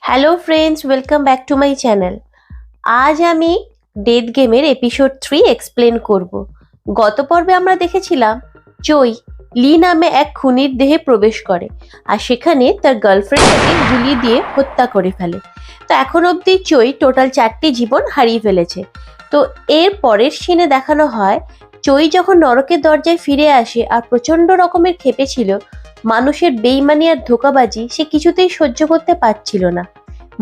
Hello friends, welcome back to my channel. আজ আমি death গেমের এপিসোড 3 এক্সপ্লেন করব। গত পর্বে আমরা দেখেছিলাম চই লি নামে এক খুনির দেহে প্রবেশ করে আর সেখানে তার গার্লফ্রেন্ডকে গুলি দিয়ে হত্যা করে ফেলে। তো এখন অবধি চই টোটাল 4টি জীবন হারিয়ে ফেলেছে। তো এর পরের সিনে দেখানো হয় চই যখন নরকের দরজায় ফিরে আসে আর প্রচন্ড রকমের ক্ষেপেছিল। মানুষের বেইমানি আর ধোঁকাবাজি সে কিছুতেই সহ্য করতে পারছিল না।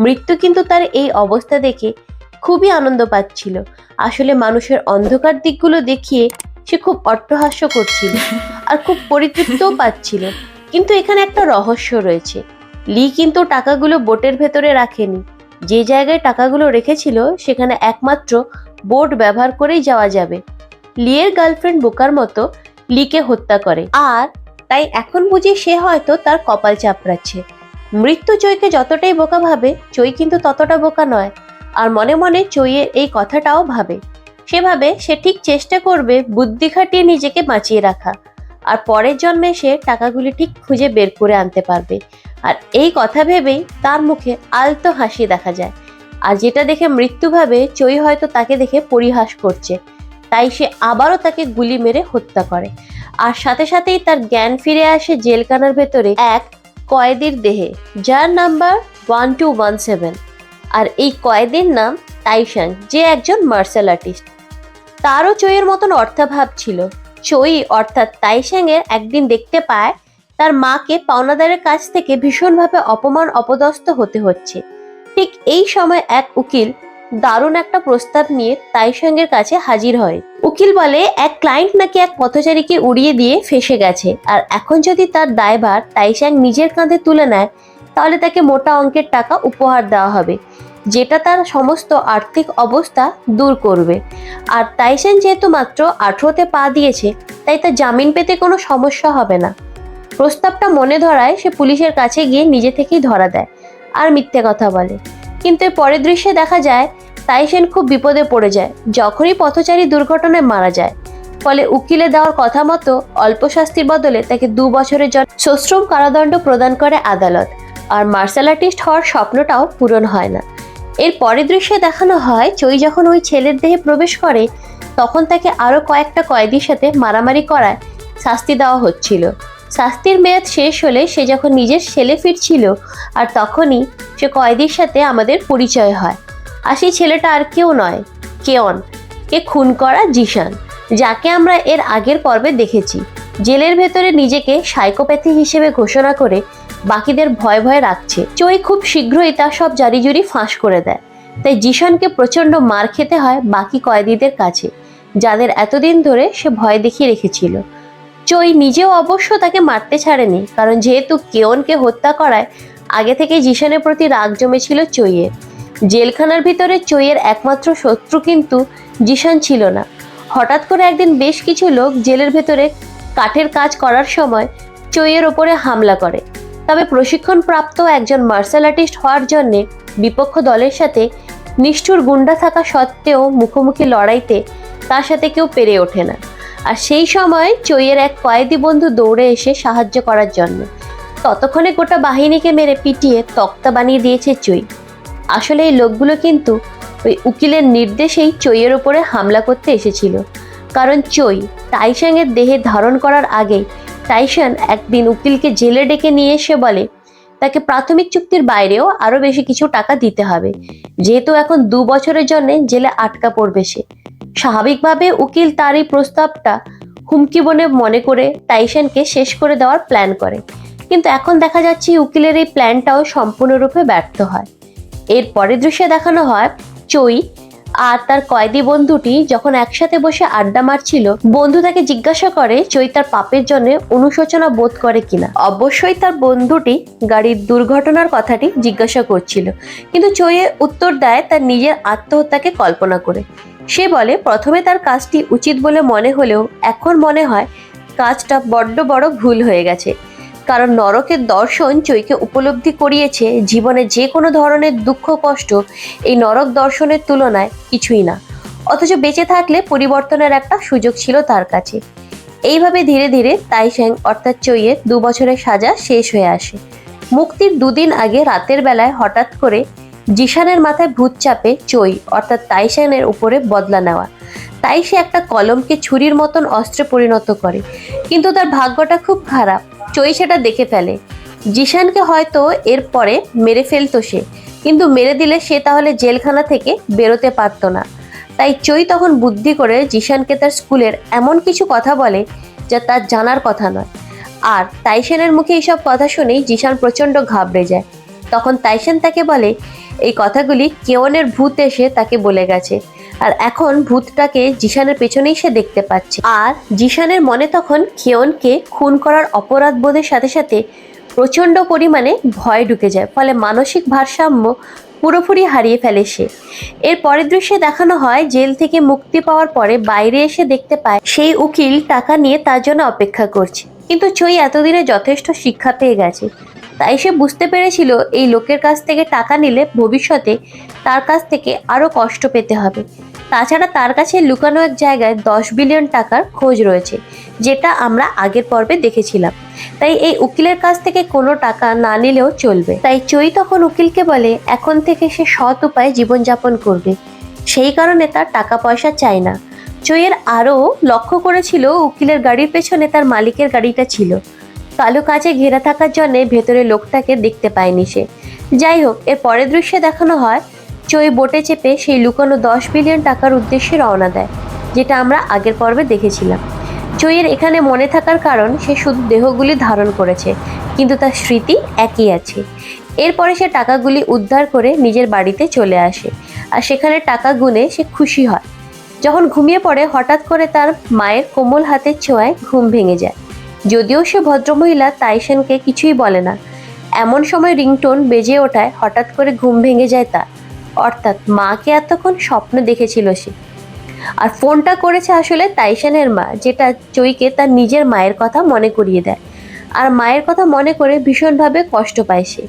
মৃত্যু কিন্তু তার এই অবস্থা দেখে খুবই আনন্দ পাচ্ছিল। আসলে মানুষের অন্ধকার দিকগুলো দেখিয়ে সে খুব অট্টহাস্য করছিল আর খুব পরিতৃপ্তও পাচ্ছিল। কিন্তু এখানে একটা রহস্য রয়েছে। লি কিন্তু টাকাগুলো বোটের ভেতরে রাখেনি। যে জায়গায় টাকাগুলো রেখেছিল সেখানে একমাত্র বোট ব্যবহার করেই যাওয়া যাবে। লিয়ের গার্লফ্রেন্ড বোকার মতো লিকে হত্যা করে আর তাই এখন বুঝি সে হয়তো তার কপাল চাপড়াচ্ছে। মৃত্যু চইকে যতটাই বোকা ভাবে, চই কিন্তু ততটা বোকা নয়। আর মনে মনে চইয়ের এই কথাটাও ভাবে। সেভাবে সে ঠিক চেষ্টা করবে বুদ্ধি খাটিয়ে নিজেকে বাঁচিয়ে রাখা, আর পরের জন্মে সে টাকাগুলি ঠিক খুঁজে বের করে আনতে পারবে। আর এই কথা ভেবেই তার মুখে আলতো হাসি দেখা যায়। আর যেটা দেখে মৃত্যু ভাবে চই হয়তো তাকে দেখে পরিহাস করছে, তাই সে আবারও তাকে গুলি মেরে হত্যা করে। আর সাথে সাথেই তার জ্ঞান ফিরে আসে জেলখানার ভেতরে এক কয়েদির দেহে, যার নাম্বার 1217। আর এই কয়েদির নাম টাইশান, যে একজন মার্শাল আর্টিস্ট। তারও চইয়ের মতন অর্থাভাব ছিল। চই অর্থাৎ তাইশাংয়ের একদিন দেখতে পায় তার মাকে পাওনাদারের কাছ থেকে ভীষণভাবে অপমান অপদস্থ হতে হচ্ছে। ঠিক এই সময় এক উকিল দারুণ একটা প্রস্তাব নিয়ে তাইশাংয়ের কাছে হাজির হয়। উকিল বলে এক ক্লায়েন্ট নাকি এক পথচারীকে উড়িয়ে দিয়ে ফেঁসে গেছে, আর এখন যদি তার দায়ভার তাইশাং নিজের কাঁধে তুলে নেয় তাহলে তাকে মোটা অঙ্কের টাকা উপহার দেওয়া হবে, যেটা তার সমস্ত আর্থিক অবস্থা দূর করবে। আর তাইশাং যেহেতু মাত্র 18তে পা দিয়েছে, তাই তার জামিন পেতে কোনো সমস্যা হবে না। প্রস্তাবটা মনে ধরায় সে পুলিশের কাছে গিয়ে নিজে থেকেই ধরা দেয় আর মিথ্যে কথা বলে। কিন্তু এর পরের দৃশ্যে দেখা যায় তাইশাং খুব বিপদে পড়ে যায় যখনই পথচারী দুর্ঘটনায় মারা যায়। ফলে উকিলে দেওয়ার কথা মতো অল্প শাস্তির বদলে তাকে 2 বছরের জন্য সশ্রম কারাদণ্ড প্রদান করে আদালত। আর মার্শাল আর্টিস্ট হওয়ার স্বপ্নটাও পূরণ হয় না। এর পরের দৃশ্যে দেখানো হয় চই যখন ওই ছেলের দেহে প্রবেশ করে তখন তাকে আরো কয়েকটা কয়েদির সাথে মারামারি করায় শাস্তি দেওয়া হচ্ছিল। শাস্তির মেয়াদ শেষ হলে সে যখন নিজের সেলে ফিরছিল, আর তখনই সে কয়েদির সাথে আমাদের পরিচয় হয়। আর সেই ছেলেটা আর কেউ নয়, কেয়ন, কে খুন করা জিশান, যাকে আমরা এর আগের পর্বে দেখেছি। জেলের ভেতরে নিজেকে সাইকোপ্যাথি হিসেবে ঘোষণা করে বাকিদের ভয় ভয় রাখছে। চই খুব শীঘ্রই তার সব জারিজুরি ফাঁস করে দেয়। তাই জিশানকে প্রচন্ড মার খেতে হয় বাকি কয়েদিদের কাছে, যাদের এতদিন ধরে সে ভয় দেখিয়ে রেখেছিল। চই নিজেও অবশ্য তাকে মারতে ছাড়েনি, কারণ যেহেতু কেয়নকে হত্যা করায় আগে থেকে জিশানের প্রতি রাগ জমেছিল চইয়ের। জেলখানার ভিতরে চইয়ের একমাত্র শত্রু কিন্তু জিশান ছিল না। হঠাৎ করে একদিন বেশ কিছু লোক জেলের ভেতরে কাঠের কাজ করার সময় চইয়ের ওপরে হামলা করে। তবে প্রশিক্ষণপ্রাপ্ত একজন মার্শাল আর্টিস্ট হওয়ার জন্যে বিপক্ষ দলের সাথে নিষ্ঠুর গুন্ডা থাকা সত্ত্বেও মুখোমুখি লড়াইতে তার সাথে কেউ পেরে ওঠে না। আর সেই সময় চইয়ের এক কয়েদি বন্ধু দৌড়ে এসে সাহায্য করার জন্য। ততক্ষণে গোটা বাহিনীকে মেরে পিটিয়ে তক্তা বানিয়ে দিয়েছে চই। আসলে এই লোকগুলো কিন্তু ওই উকিলের নির্দেশেই চইয়ের ওপরে হামলা করতে এসেছিল। কারণ চই টাইশাংয়ের দেহে ধারণ করার আগেই টাইশান একদিন উকিলকে জেলে ডেকে নিয়ে এসে বলে তাকে প্রাথমিক চুক্তির বাইরেও আরো বেশি কিছু টাকা দিতে হবে, যেহেতু এখন 2 বছরের জন্য জেলে আটকা পড়বে সে। স্বাভাবিকভাবে উকিল তার এই প্রস্তাবটা হুমকি বলে মনে করে টাইশানকে শেষ করে দেওয়ার প্ল্যান করে। কিন্তু এখন দেখা যাচ্ছে উকিলের এই প্ল্যানটাও সম্পূর্ণরূপে ব্যর্থ হয়। এর পরের দৃশ্যে দেখানো হয় চই আর তার কয়েদি বন্ধুটি যখন একসাথে বসে আড্ডা মারছিল, বন্ধু তাকে জিজ্ঞাসা করে চই তার পাপের জন্য অনুশোচনা বোধ করে কিনা। অবশ্যই তার বন্ধুটি গাড়ির দুর্ঘটনার কথাটি জিজ্ঞাসা করছিল, কিন্তু চইয়ে উত্তর দেয় তার নিজের আত্মহত্যাকে কল্পনা করে। সে বলে প্রথমে তার কাজটি উচিত বলে মনে হলেও এখন মনে হয় কাজটা বড্ড বড় ভুল হয়ে গেছে। কারণ নরকের দর্শন চইকে উপলব্ধি করিয়েছে জীবনে যে কোনো ধরনের দুঃখ কষ্ট এই নরক দর্শনের তুলনায় কিছুই না। অথচ বেঁচে থাকলে পরিবর্তনের একটা সুযোগ ছিল তার কাছে। এইভাবে ধীরে ধীরে তাইশাং অর্থাৎ চইয়ের 2 বছরের সাজা শেষ হয়ে আসে। মুক্তির দুদিন আগে রাতের বেলায় হঠাৎ করে জিশানের মাথায় ভূত চাপে চই অর্থাৎ তাইশানের উপরে বদলা নেওয়া। তাই সে একটা কলমকে ছুরির মতন অস্ত্রে পরিণত করে, কিন্তু তার ভাগ্যটা খুব খারাপ। চই সেটা দেখে ফেলে। জিশানকে হয়তো এরপরে মেরে ফেলতো সে, কিন্তু মেরে দিলে সে তাহলে জেলখানা থেকে বেরোতে পারতো না। তাই চই তখন বুদ্ধি করে জিশানকে তার স্কুলের এমন কিছু কথা বলে যা তার জানার কথা নয়। আর তাইশানের মুখে এইসব কথা শুনেই জিশান প্রচন্ড ঘাবড়ে যায়। তখন তাইশান তাকে বলে এই কথাগুলি কেওনের ভূত এসে তাকে বলে গেছে, আর এখন ভূতটাকে জিশানের পেছনেই সে দেখতে পাচ্ছে। আর জিশানের মনে তখন কেওনকে খুন করার অপরাধ বোধের সাথে সাথে প্রচন্ড পরিমাণে ভয় ঢুকে যায়, ফলে মানসিক ভারসাম্য পুরোপুরি হারিয়ে ফেলে সে। এর পরের দৃশ্যে দেখানো হয় জেল থেকে মুক্তি পাওয়ার পরে বাইরে এসে দেখতে পায় সেই উকিল টাকা নিয়ে তার জন্য অপেক্ষা করছে, কিন্তু চই এতদিনে যথেষ্ট শিক্ষা পেয়ে গেছে। তাই সে বুঝতে পেরেছিল এই লোকের কাছ থেকে টাকা নিলে ভবিষ্যতে তার কাছ থেকে আরো কষ্ট পেতে হবে। তাছাড়া তার কাছে লুকানো এক জায়গায় 10 বিলিয়ন টাকার খোঁজ রয়েছে, যেটা আমরা আগের পর্বে দেখেছিলাম। তাই এই উকিলের কাছ থেকে কোনো টাকা না নিলেও চলবে। তাই চই তখন উকিলকে বলে এখন থেকে সে সৎ উপায়ে জীবনযাপন করবে, সেই কারণে তার টাকা পয়সা চাই না। চইয়ের আরও লক্ষ্য করেছিল উকিলের গাড়ির পেছনে তার মালিকের গাড়িটা ছিল। কালো কাচে ঘেরা থাকার জন্য ভেতরে লোকটাকে দেখতে পায়নি সে। যাই হোক, এর পরের দৃশ্যে দেখানো হয় চই বোটে চেপে সেই লুকানো 10 বিলিয়ন টাকার উদ্দেশ্যে রওনা দেয়, যেটা আমরা আগের পর্বে দেখেছিলাম। চইয়ের এখানে মনে থাকার কারণ সে শুধু দেহগুলি ধারণ করেছে, কিন্তু তার স্মৃতি একই আছে। এরপরে সে টাকাগুলি উদ্ধার করে নিজের বাড়িতে চলে আসে, আর সেখানে টাকা গুনে সে খুশি হয়। যখন ঘুমিয়ে পড়ে হঠাৎ করে তার মায়ের কোমল হাতের ছোঁয়ায় ঘুম ভেঙে যায়। যদিও সে ভদ্রমহিলা তাইশানকে কিছুই বলে না, এমন সময় রিংটোন বেজে ওঠায় হঠাৎ করে ঘুম ভেঙে যায় তার। অর্থাৎ মাকে এতক্ষণ স্বপ্ন দেখেছিল সে, আর ফোনটা করেছে আসলে তাইশানের মা, যেটা চইকে তার নিজের মায়ের কথা মনে করিয়ে দেয়। আর মায়ের কথা মনে করে ভীষণভাবে কষ্ট পায় সে।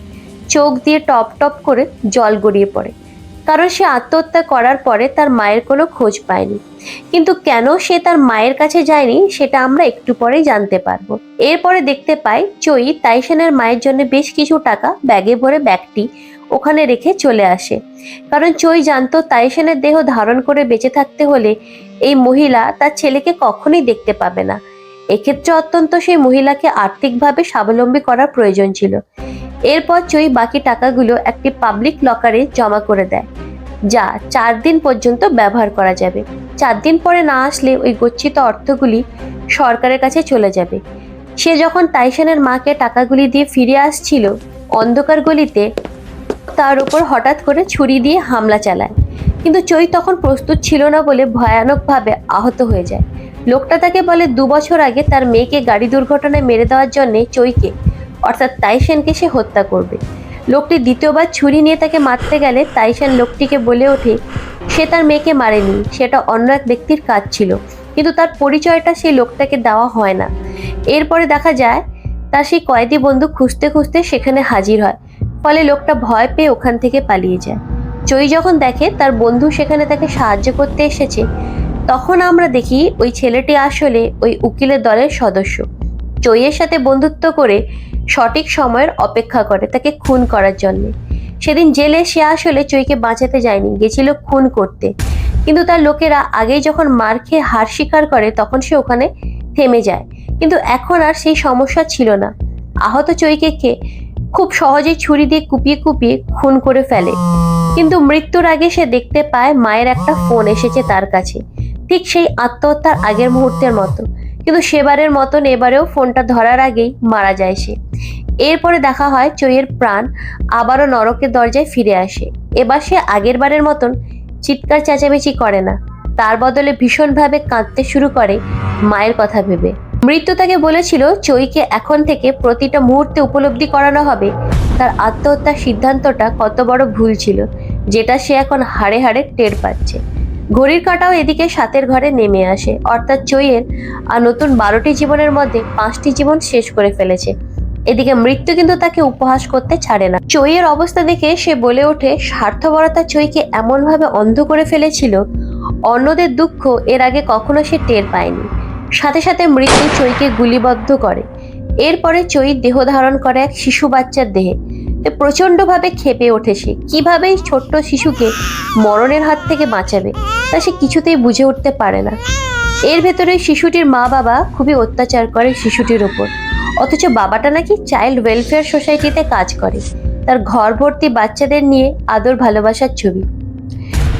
চোখ দিয়ে টপ টপ করে জল গড়িয়ে পড়ে, কারণ সে আত্মহত্যা করার পরে তার মায়ের কোনো খোঁজ পায়নি। কিন্তু কেন সে তার মায়ের কাছে যায়নি সেটা আমরা একটু পরেই জানতে পারবো। এরপরে দেখতে পাই চই তাইশানের মায়ের জন্য বেশ কিছু টাকা ব্যাগে ভরে ব্যাগটি ওখানে রেখে চলে আসে, কারণ চই জানতো তাইশানের দেহ ধারণ করে বেঁচে থাকতে হলে এই মহিলা তার ছেলেকে কখনোই দেখতে পাবে না। এক্ষেত্রে অত্যন্ত সেই মহিলাকে আর্থিকভাবে স্বাবলম্বী করার প্রয়োজন ছিল। এরপর চই বাকি টাকাগুলো একটি পাবলিক লকারে জমা করে দেয়, যা 4 দিন পর্যন্ত ব্যবহার করা যাবে। 4 দিন পরে না আসলে ওই গচ্ছিত অর্থগুলি সরকারের কাছে চলে যাবে। সে যখন তাইশানের মাকে টাকাগুলি দিয়ে ফিরে আসছিল, অন্ধকার গলিতে তার উপর হঠাৎ করে ছুরি দিয়ে হামলা চালায়, কিন্তু চই তখন প্রস্তুত ছিল না বলে ভয়ানকভাবে আহত হয়ে যায়। লোকটা তাকে বলে 2 বছর আগে তার মেয়েকে গাড়ি দুর্ঘটনায় মেরে দেওয়ার জন্য চইকে অর্থাৎ তাইশানকে সে হত্যা করবে। লোকটি দ্বিতীয়বার ছুরি নিয়ে তাকে মারতে গেলে তাইশান লোকটিকে বলে ওঠে সে তার মেয়েকে মারেনি, সেটা অন্য এক ব্যক্তির কাজ ছিল, কিন্তু তার পরিচয়টা সেই লোকটাকে দেওয়া হয় না। এরপরে দেখা যায় তার সেই কয়েদি বন্ধু খুঁজতে খুঁজতে সেখানে হাজির হয়, ফলে লোকটা ভয় পেয়ে ওখান থেকে পালিয়ে যায়। চই যখন দেখে তার বন্ধু সেখানে তাকে সাহায্য করতে এসেছে, তখন আমরা দেখি ওই ছেলেটি আসলে ওই উকিলের দলের সদস্য। চইয়ের সাথে বন্ধুত্ব করে সঠিক সময়ের অপেক্ষা করে তাকে খুন করার জন্য। সেদিন জেলে সে আসলে চইকে বাঁচাতে যায়নি, গেছিল খুন করতে, কিন্তু তার লোকেরা আগেই যখন মার খেয়ে হার স্বীকার করে তখন সে ওখানে থেমে যায়। কিন্তু এখন আর সেই সমস্যা ছিল না। আহত চইকে খুব সহজেই ছুরি দিয়ে কুপিয়ে কুপিয়ে খুন করে ফেলে, কিন্তু মৃত্যুর আগে সে দেখতে পায় মায়ের একটা ফোন এসেছে তার কাছে, ঠিক সেই আত্মহত্যার আগের মুহূর্তের মতো। কিন্তু সেবারের মতন এবারেও ফোনটা ধরার আগেই মারা যায় সে। এরপরে দেখা হয় চইয়ের প্রাণ আবারও নরকের দরজায় ফিরে আসে। এবার সে আগের বারের মতন চিৎকার চেঁচামেচি করে না, তার বদলে ভীষণভাবে কাঁদতে শুরু করে মায়ের কথা ভেবে। মৃত্যু তাকে বলেছিল চইকে এখন থেকে প্রতিটা মুহূর্তে উপলব্ধি করানো হবে তার আত্মহত্যার সিদ্ধান্তটা কত বড় ভুল ছিল, যেটা সে এখন হাড়ে হাড়ে টের পাচ্ছে। ঘড়ির কাঁটাও এদিকে 7-এর ঘরে নেমে আসে, অর্থাৎ চইয়ের আর নতুন 12টি জীবনের মধ্যে 5টি জীবন শেষ করে ফেলেছে। এদিকে মৃত্যু কিন্তু তাকে উপহাস করতে ছাড়ে না। চইয়ের অবস্থা দেখে সে বলে ওঠে স্বার্থপরতা চইকে এমনভাবে অন্ধ করে ফেলেছিল, অন্যদের দুঃখ এর আগে কখনো সে টের পায়নি। সাথে সাথে মৃত্যু চইকে গুলিবদ্ধ করে, এরপরে চই দেহ ধারণ করে এক শিশু বাচ্চার দেহে। প্রচন্ডভাবে ক্ষেপে ওঠে সে, কিভাবে এই ছোট্ট শিশুকে মরণের হাত থেকে বাঁচাবে তা সে কিছুতেই বুঝে উঠতে পারে না। এর ভেতরে শিশুটির মা বাবা খুবই অত্যাচার করে শিশুটির ওপর, অথচ বাবাটা নাকি চাইল্ড ওয়েলফেয়ার সোসাইটিতে কাজ করে। তার ঘর ভর্তি বাচ্চাদের নিয়ে আদর ভালোবাসার ছবি।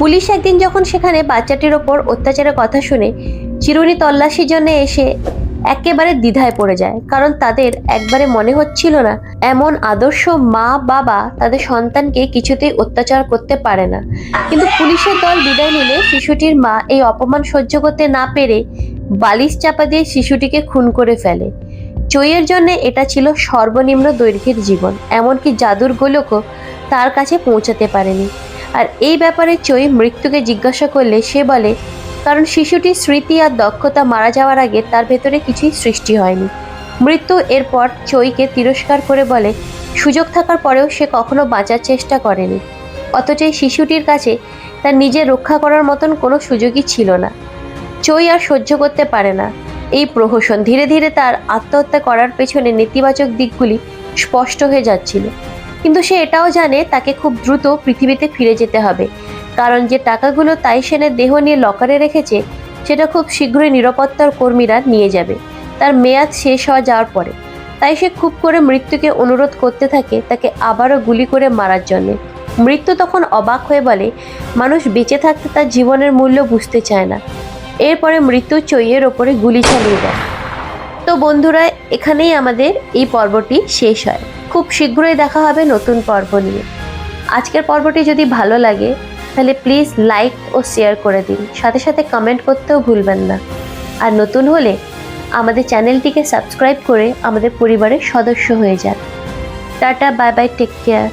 পুলিশ একদিন যখন সেখানে বাচ্চাটির ওপর অত্যাচারের কথা শুনে চিরুনি তল্লাশির জন্য এসে একেবারে দ্বিধায় পড়ে যায়, কারণ তাদের একবারে মনে হচ্ছিল না এমন আদর্শ মা বাবা তাদের সন্তানকে কিছুতেই অত্যাচার করতে পারে না। কিন্তু পুলিশের দল বিদায় নিলে শিশুটির মা এই অপমান সহ্য করতে না পেরে বালিশ চাপা দিয়ে শিশুটিকে খুন করে ফেলে। চইয়ের জন্য এটা ছিল সর্বনিম্ন দৈর্ঘ্যের জীবন, এমনকি জাদুর গোলকও তার কাছে পৌঁছাতে পারেনি। আর এই ব্যাপারে চই মৃত্যুকে জিজ্ঞাসা করলে সে বলে, কারণ শিশুটির স্মৃতি আর দক্ষতা মারা যাওয়ার আগে তার ভেতরে কিছুই সৃষ্টি হয়নি। মৃত্যু এরপর চইকে তিরস্কার করে বলে, সুযোগ থাকার পরেও সে কখনো বাঁচার চেষ্টা করেনি, অথচ এই শিশুটির কাছে তার নিজের রক্ষা করার মতন কোনো সুযোগই ছিল না। চই আর সহ্য করতে পারে না এই প্রহসন। ধীরে ধীরে তার আত্মহত্যা করার পেছনে নেতিবাচক দিকগুলি স্পষ্ট হয়ে যাচ্ছিল, কিন্তু সে এটাও জানে তাকে খুব দ্রুত পৃথিবীতে ফিরে যেতে হবে, কারণ যে টাকাগুলো তাইসেনের দেহ নিয়ে লকারে রেখেছে সেটা খুব শীঘ্রই নিরাপত্তার কর্মীরা নিয়ে যাবে তার মেয়াদ শেষ হয়ে যাওয়ার পরে। তাই সে খুব করে মৃত্যুকে অনুরোধ করতে থাকে তাকে আবারও গুলি করে মারার জন্য। মৃত্যু তখন অবাক হয়ে বলে, মানুষ বেঁচে থাকতে তার জীবনের মূল্য বুঝতে চায় না। এরপরে মৃত্যু চইয়ের ওপরে গুলি চালিয়ে দেয়। তো বন্ধুরা, এখানেই আমাদের এই পর্বটি শেষ হয়। খুব শীঘ্রই দেখা হবে নতুন পর্ব নিয়ে। আজকের পর্বটি যদি ভালো লাগে তাহলে প্লিজ লাইক ও শেয়ার করে দিন, সাথে সাথে কমেন্ট করতেও ভুলবেন না। আর নতুন হলে আমাদের চ্যানেলটিকে সাবস্ক্রাইব করে আমাদের পরিবারের সদস্য হয়ে যান। Tata, bye bye, take care.